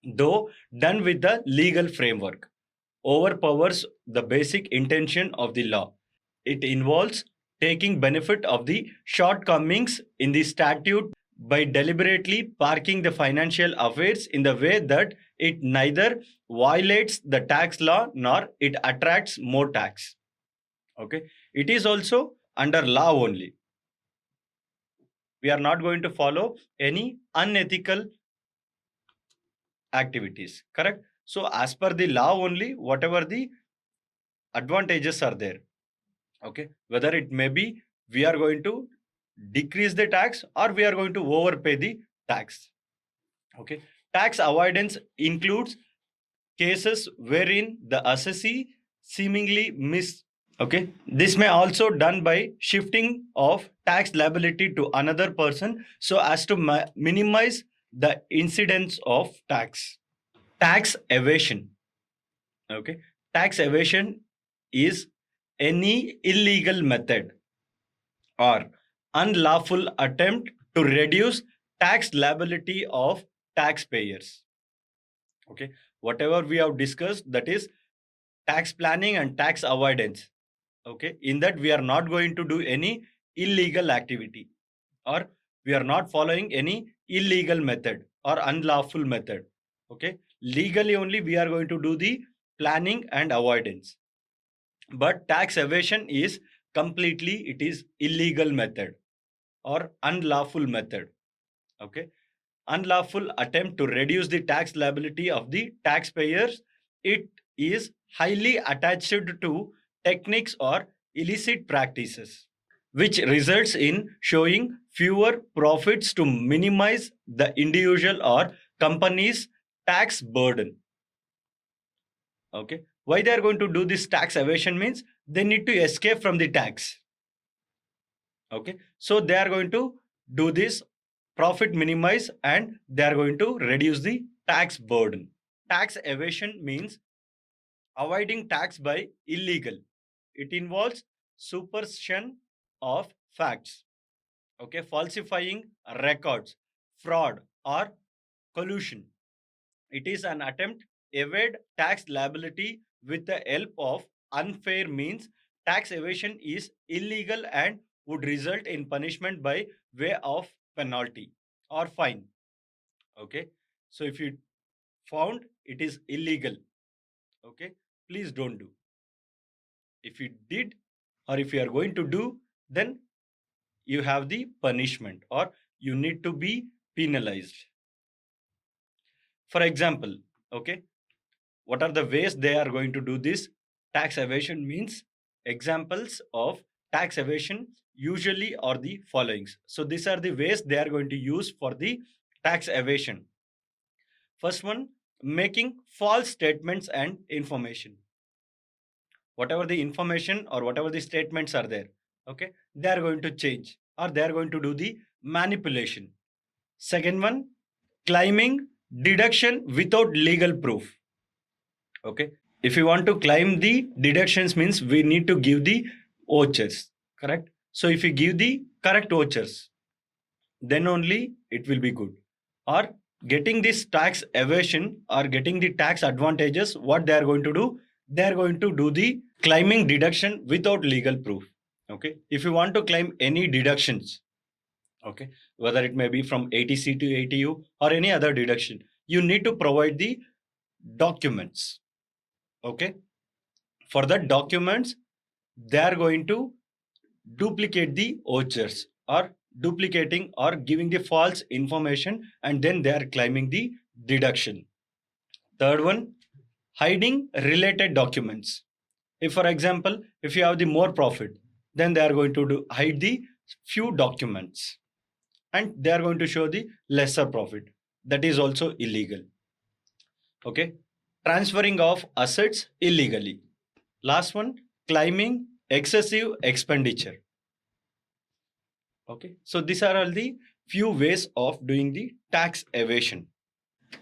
though done with the legal framework, overpowers the basic intention of the law. It involves taking benefit of the shortcomings in the statute by deliberately parking the financial affairs in the way that it neither violates the tax law nor it attracts more tax. Okay. It is also under law only. We are not going to follow any unethical activities. Correct? So, as per the law only, whatever the advantages are there. Okay. Whether it may be we are going to decrease the tax or we are going to overpay the tax. Okay. Tax avoidance includes cases wherein the assessee seemingly miss. Okay. This may also done by shifting of tax liability to another person so as to minimize the incidence of tax. Tax evasion. Okay. Tax evasion is any illegal method or unlawful attempt to reduce tax liability of taxpayers. Okay. Whatever we have discussed, that is tax planning and tax avoidance. Okay. In that, we are not going to do any illegal activity, or we are not following any illegal method or unlawful method. Okay. Legally only we are going to do the planning and avoidance. But tax evasion is completely, it is illegal method or unlawful method. Okay. Unlawful attempt to reduce the tax liability of the taxpayers. It is highly attached to techniques or illicit practices, which results in showing fewer profits to minimize the individual or company's tax burden. Okay. Why they are going to do this tax evasion means they need to escape from the tax. Okay. So they are going to do this profit minimize and they are going to reduce the tax burden. Tax evasion means avoiding tax by illegal. It involves superstition of facts. Okay. Falsifying records, fraud, or collusion. It is an attempt evade tax liability with the help of unfair means. Tax evasion is illegal and would result in punishment by way of penalty or fine. Okay. So if you found it is illegal, okay, please don't do. If you did or if you are going to do, then you have the punishment or you need to be penalized. For example, okay, what are the ways they are going to do this? Tax evasion means examples of tax evasion usually are the followings. So these are the ways they are going to use for the tax evasion. First one, making false statements and information. Whatever the information or whatever the statements are there, okay, they are going to change or they are going to do the manipulation. Second one, claiming deduction without legal proof. Okay. If you want to claim the deductions means we need to give the vouchers. Correct. So if you give the correct vouchers, then only it will be good. Or getting this tax evasion or getting the tax advantages, what they are going to do? They are going to do the claiming deduction without legal proof. Okay. If you want to claim any deductions, okay, whether it may be from ATC to ATU or any other deduction, you need to provide the documents. Okay. For the documents, they are going to duplicate the vouchers or duplicating or giving the false information and then they are claiming the deduction. Third one, hiding related documents. If for example, if you have the more profit, then they are going to hide the few documents and they are going to show the lesser profit. That is also illegal. Okay. Transferring of assets illegally. Last one, claiming excessive expenditure. Okay. So these are all the few ways of doing the tax evasion.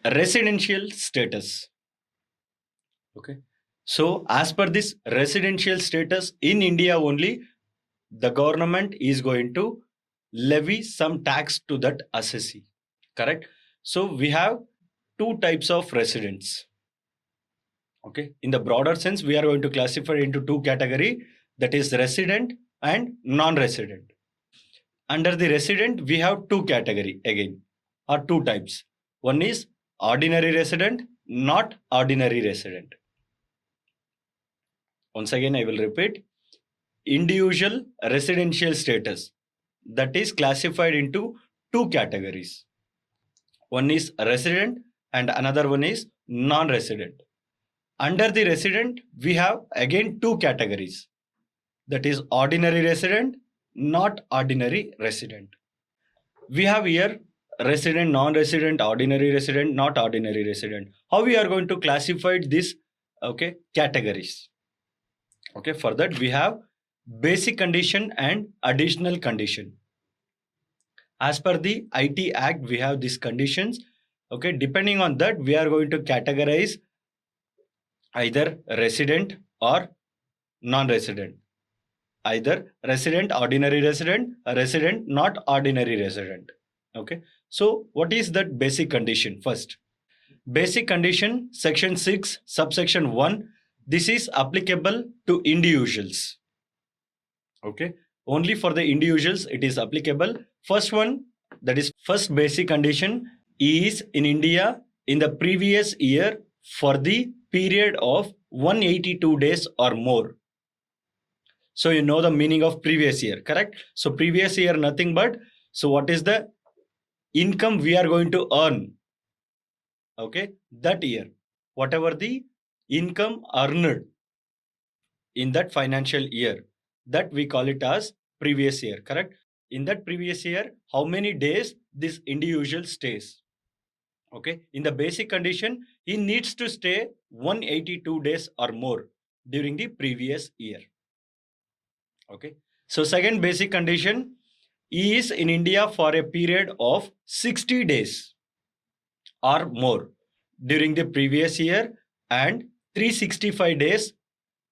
Residential status. Okay. So as per this residential status in India only, the government is going to levy some tax to that assessee. Correct? So we have two types of residents. Okay. In the broader sense, we are going to classify into two category, that is resident and non-resident. Under the resident, we have two category again, or two types. One is ordinary resident, not ordinary resident. Once again, I will repeat. Individual residential status, that is classified into two categories. One is resident and another one is non-resident. Under the resident, we have again two categories, that is ordinary resident, not ordinary resident. We have here resident, non-resident, ordinary resident, not ordinary resident. How we are going to classify this categories? Okay, for that we have basic condition and additional condition. As per the IT Act, we have these conditions. Okay, depending on that, we are going to categorize either resident or non-resident, either resident, ordinary resident, resident, not ordinary resident. Okay, so what is that basic condition? First, basic condition, section 6, subsection 1, this is applicable to individuals. Okay, only for the individuals it is applicable. First one, that is first basic condition, is in India in the previous year for the period of 182 days or more. So you know the meaning of previous year, correct? So previous year nothing but, so what is the income we are going to earn? Okay, that year, whatever the income earned in that financial year, that we call it as previous year, correct? In that previous year, how many days this individual stays? Okay, in the basic condition, he needs to stay 182 days or more during the previous year. Okay, so second basic condition, he is in India for a period of 60 days or more during the previous year and 365 days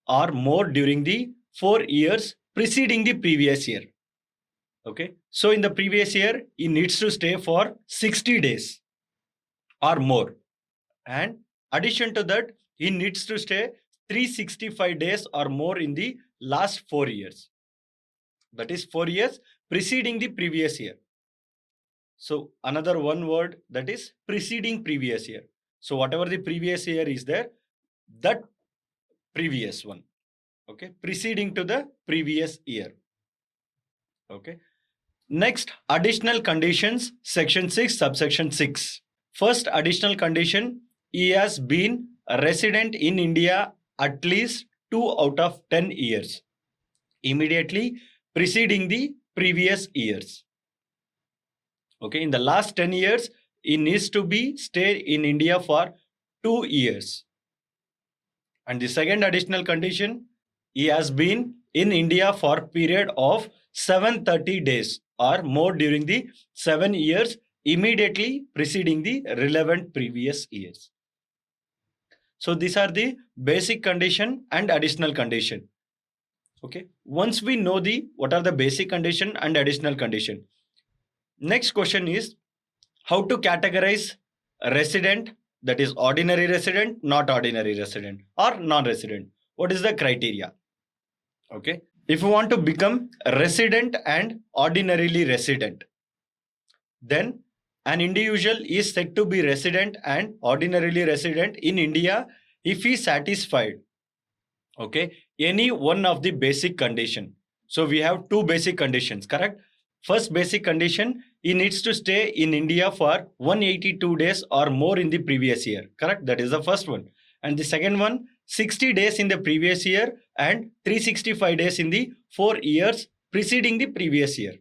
or more during the 4 years preceding the previous year. Okay, so in the previous year, he needs to stay for 60 days or more, and addition to that, he needs to stay 365 days or more in the last 4 years, that is 4 years preceding the previous year. So another one word, that is preceding previous year. So whatever the previous year is there, that previous one, okay, preceding to the previous year. Okay, next, additional conditions, section 6, subsection 6. First additional condition, he has been a resident in India at least 2 out of 10 years immediately preceding the previous years. Okay, in the last 10 years, he needs to be stay in India for 2 years. And the second additional condition, he has been in India for a period of 730 days or more during the 7 years immediately preceding the relevant previous years. So these are the basic condition and additional condition. Okay, once we know what are the basic condition and additional condition, next question is how to categorize a resident, that is ordinary resident, not ordinary resident, or non-resident. What is the criteria? Okay, if you want to become a resident and ordinarily resident, then an individual is said to be resident and ordinarily resident in India if he satisfied, okay, any one of the basic condition. So we have two basic conditions, correct? First basic condition, he needs to stay in India for 182 days or more in the previous year, correct? That is the first one. And the second one, 60 days in the previous year and 365 days in the 4 years preceding the previous year,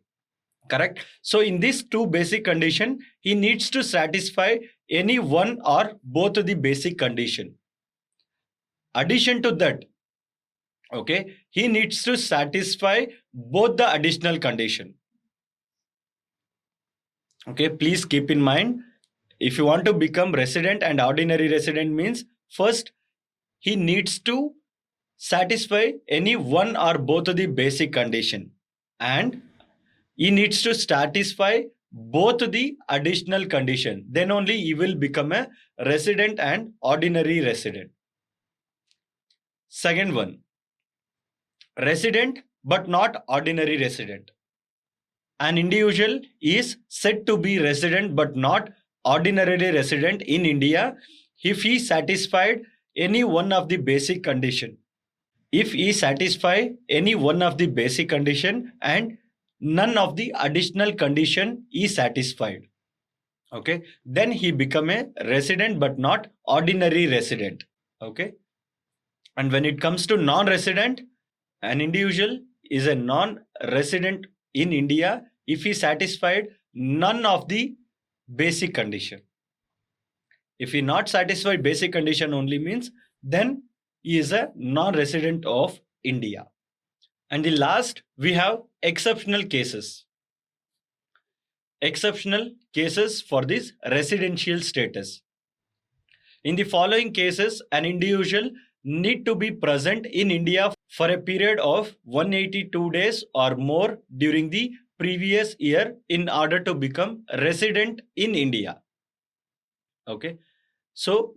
correct? So in these two basic condition, he needs to satisfy any one or both of the basic condition. Addition to that, okay, he needs to satisfy both the additional condition. Okay, please keep in mind, if you want to become resident and ordinary resident means first he needs to satisfy any one or both of the basic condition, and he needs to satisfy both the additional condition. Then only he will become a resident and ordinary resident. Second one, resident but not ordinary resident. An individual is said to be resident but not ordinarily resident in India if he satisfied any one of the basic condition. If he satisfy any one of the basic condition and none of the additional condition is satisfied, okay, then he become a resident but not ordinary resident. Okay, and when it comes to non-resident, an individual is a non-resident in India if he satisfied none of the basic condition. If he not satisfied basic condition only means then he is a non-resident of India. And the last, we have exceptional cases. Exceptional cases for this residential status. In the following cases, an individual need to be present in India for a period of 182 days or more during the previous year in order to become resident in India. Okay, so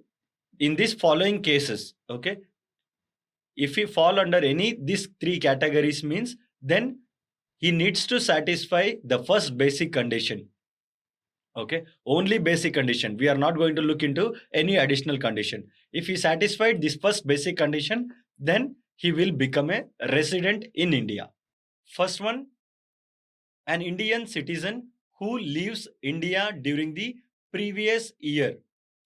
in these following cases, okay, if he fall under any these three categories means then he needs to satisfy the first basic condition. Okay, only basic condition. We are not going to look into any additional condition. If he satisfied this first basic condition, then he will become a resident in India. First one, an Indian citizen who leaves India during the previous year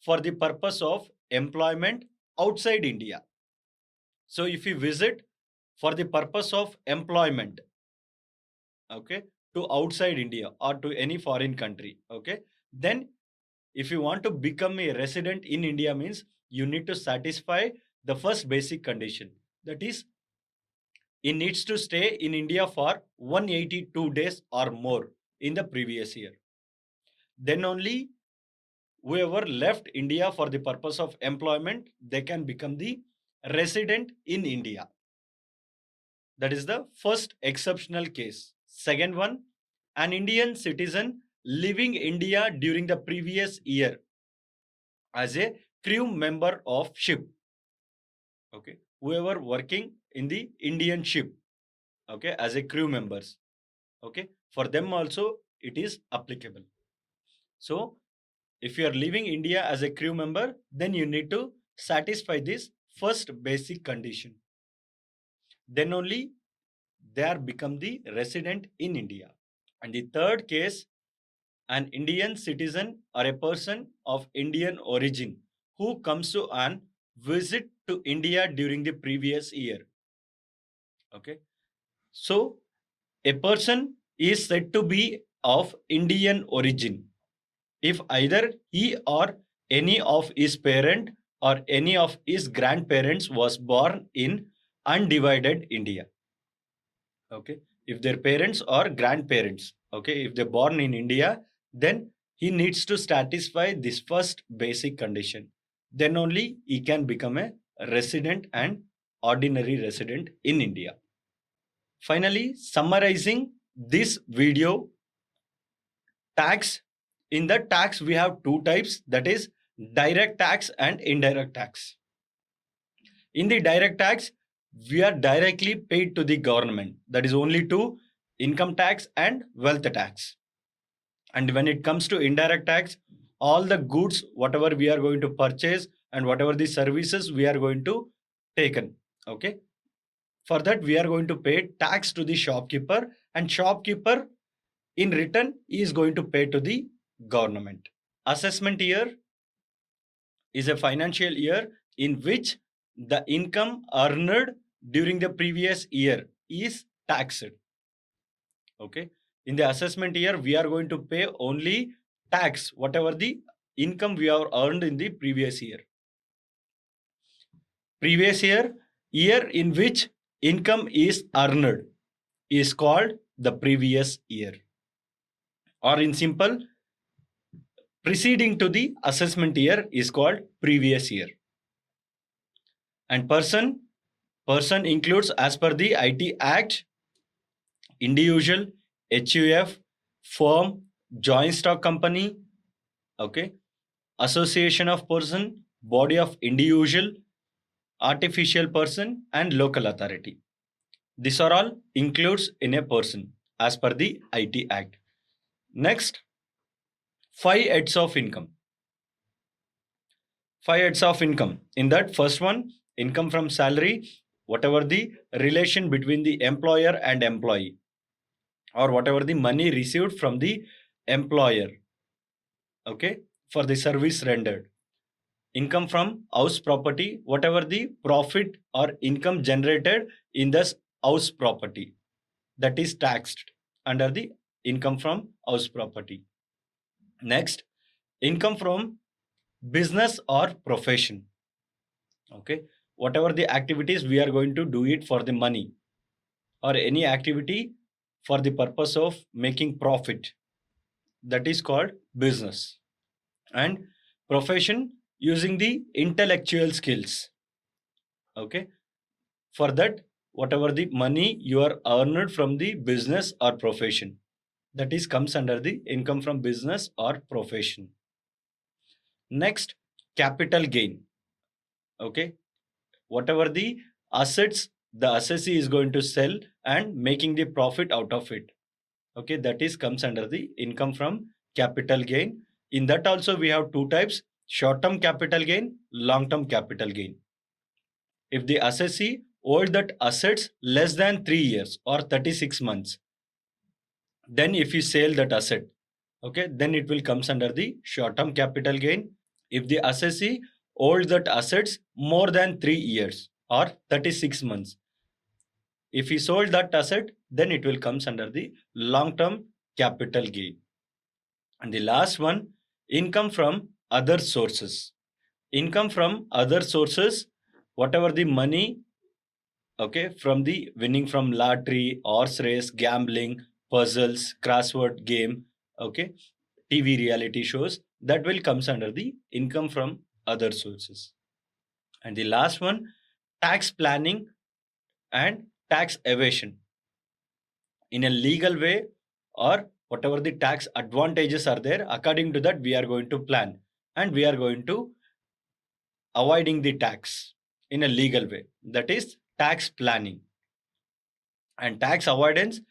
for the purpose of employment outside India. So if you visit for the purpose of employment, okay, to outside India or to any foreign country, okay, then if you want to become a resident in India means you need to satisfy the first basic condition. That is, he needs to stay in India for 182 days or more in the previous year. Then only whoever left India for the purpose of employment, they can become the resident in India. That is the first exceptional case. Second one, an Indian citizen leaving India during the previous year as a crew member of ship. Okay, whoever working in the Indian ship, okay, as a crew members, okay, for them also it is applicable. So if you are leaving India as a crew member, then you need to satisfy this first basic condition. Then only they are become the resident in India. And the third case, an Indian citizen or a person of Indian origin who comes to an visit to India during the previous year. Okay, so a person is said to be of Indian origin if either he or any of his parent or any of his grandparents was born in undivided India. Okay, if their parents or grandparents, okay, if they're born in India, then he needs to satisfy this first basic condition. Then only he can become a resident and ordinary resident in India. Finally, summarizing this video, tax. In the tax, we have two types, that is direct tax and indirect tax. In the direct tax, we are directly paid to the government. That is only to income tax and wealth tax. And when it comes to indirect tax, all the goods, whatever we are going to purchase and whatever the services we are going to taken. Okay. For that, we are going to pay tax to the shopkeeper, and shopkeeper in return is going to pay to the government. Assessment year is a financial year in which the income earned during the previous year is taxed. Okay, in the assessment year we are going to pay only tax whatever the income we have earned in the previous year. Previous year, year in which income is earned is called the previous year, or in simple, preceding to the assessment year is called previous year. And person includes, as per the IT Act, individual, HUF, firm, joint stock company, okay, association of person, body of individual, artificial person, and local authority. These are all includes in a person as per the IT Act. Next, 5 heads of income. 5 heads of income. In that, first one, income from salary, whatever the relation between the employer and employee, or whatever the money received from the employer, okay, for the service rendered. Income from house property, whatever the profit or income generated in this house property, that is taxed under the income from house property. Next, income from business or profession, okay, whatever the activities we are going to do it for the money, or any activity for the purpose of making profit, that is called business. And profession, using the intellectual skills, okay, for that whatever the money you are earned from the business or profession, that is comes under the income from business or profession. Next, capital gain, okay, whatever the assets the assessee is going to sell and making the profit out of it, okay, that is comes under the income from capital gain. In that also we have two types: short term capital gain, long term capital gain. If the assessee hold that assets less than 3 years or 36 months, then if you sell that asset, okay, then it will comes under the short term capital gain. If the assessee holds that assets more than 3 years or 36 months, if he sold that asset, then it will comes under the long term capital gain. And the last one, income from other sources. Income from other sources, whatever the money, okay, from the winning from lottery, horse race, gambling, puzzles, crossword game, okay, TV reality shows, that will comes under the income from other sources. And the last one, tax planning and tax evasion in a legal way, or whatever the tax advantages are there, according to that we are going to plan and we are going to avoiding the tax in a legal way, that is tax planning. And tax avoidance,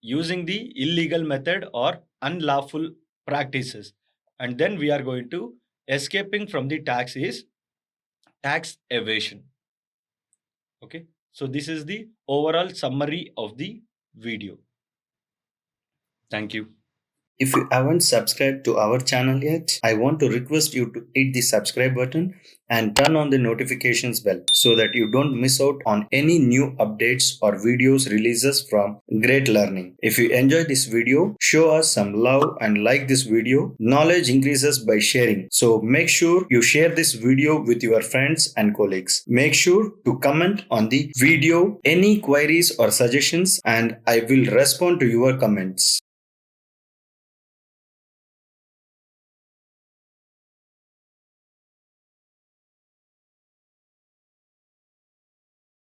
using the illegal method or unlawful practices, and then we are going to escaping from the tax is tax evasion. Okay, so this is the overall summary of the video. Thank you. If you haven't subscribed to our channel yet, I want to request you to hit the subscribe button and turn on the notifications bell so that you don't miss out on any new updates or videos releases from Great Learning. If you enjoyed this video, show us some love and like this video. Knowledge increases by sharing. So make sure you share this video with your friends and colleagues. Make sure to comment on the video any queries or suggestions, and I will respond to your comments.